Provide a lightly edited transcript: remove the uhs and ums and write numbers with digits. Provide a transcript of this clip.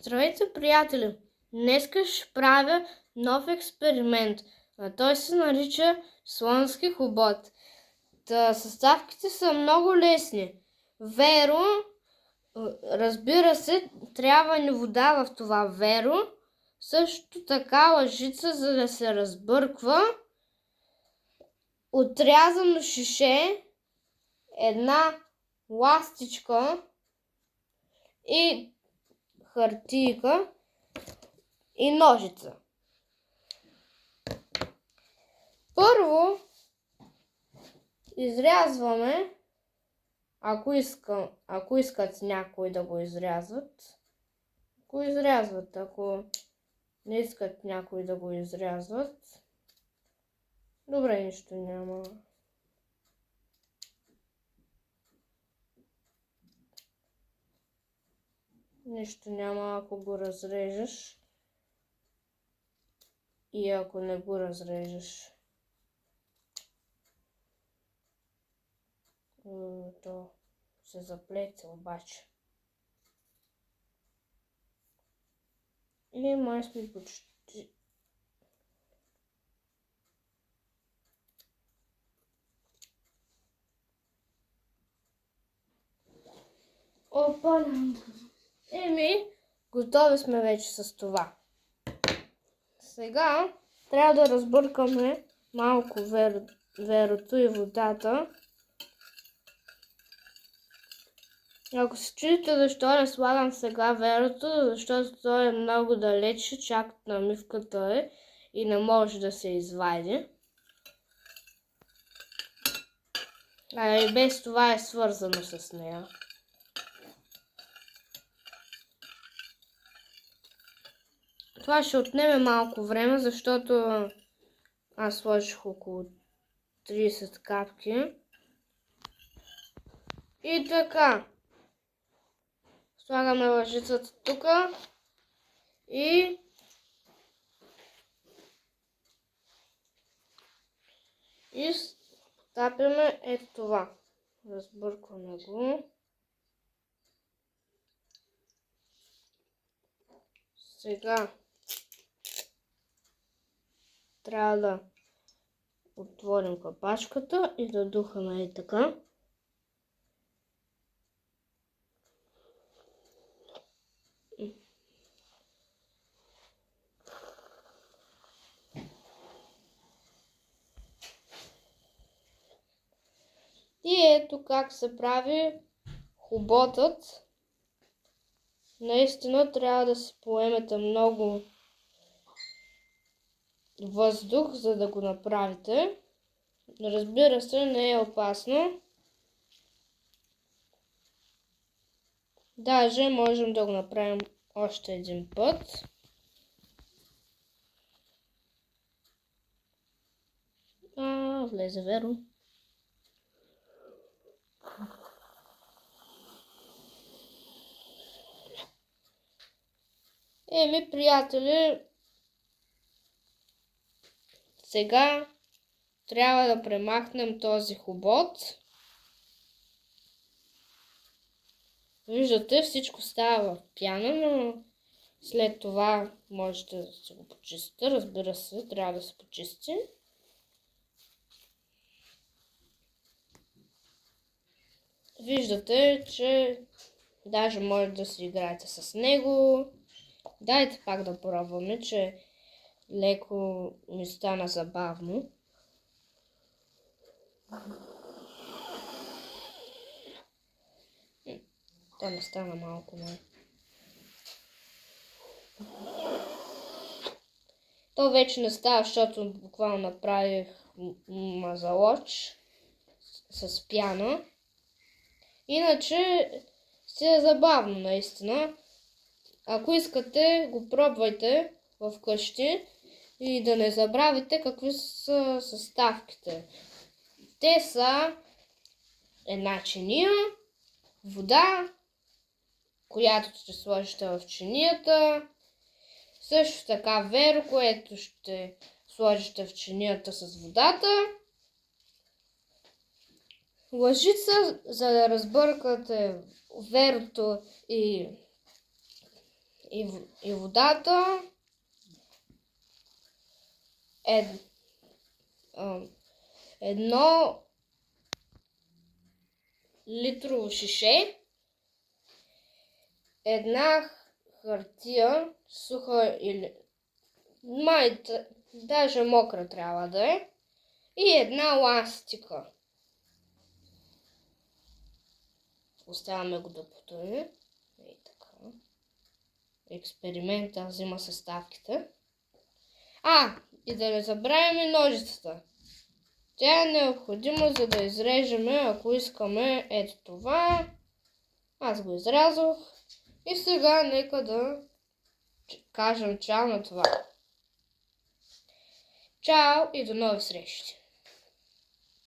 Здравейте, приятели! Днеска ще правя нов експеримент. Той се нарича слонски хобот. Съставките са много лесни. Веро, разбира се, трябва ни вода в това веро. Също така лъжица, за да се разбърква. Отрязано шише, една ластичка и хартийка и ножица. Първо изрязваме, ако искат някои да го изрязват. Ако не искат някои да го изрязват. Добре, нищо няма. Нищо няма, ако го разрежеш и ако не го разрежеш. То се заплете обаче. И май сме почти. Опа! Готови сме вече с това. Сега трябва да разбъркаме малко верото и водата. Ако се чудите защо не слагам сега верото, защото то е много далече, чак намивката е и не може да се извади. И без това е свързано с нея. Това ще отнеме малко време, защото аз сложих около 30 капки. И така. Слагаме лъжицата тук и тапяме ето това. Разбъркваме го. Сега трябва да отворим капачката и да духаме и така. И ето как се прави хоботът. Наистина трябва да си поемете много въздух, за да го направите. Разбира се, не е опасно. Даже можем да го направим още един път. Влезе веро. Приятели, сега трябва да премахнем този хобот. Виждате, всичко става в пяна, но след това можете да се го почистите. Разбира се, трябва да се почисти. Виждате, че даже може да си играете с него. Дайте пак да пробваме, че леко ми стана забавно. То не стана малко, но... То вече не става, защото буквално направих мазалоч с пяна. Иначе си е забавно, наистина. Ако искате, го пробвайте в къщи и да не забравите какви са съставките. Те са една чиния, вода, която ще сложите в чинията, също така веро, което ще сложите в чинията с водата, лъжица, за да разбъркате верото и и водата е едно литрово шише, една хартия, суха или даже мокра трябва да е, и една ластика. Оставяме го да потъне. И така. Експеримента взима съставките. И да не забравяме ножицата. Тя е необходима, за да изрежеме, ако искаме, ето това. Аз го изрязох. И сега нека да кажем чао на това. Чао и до нови срещи!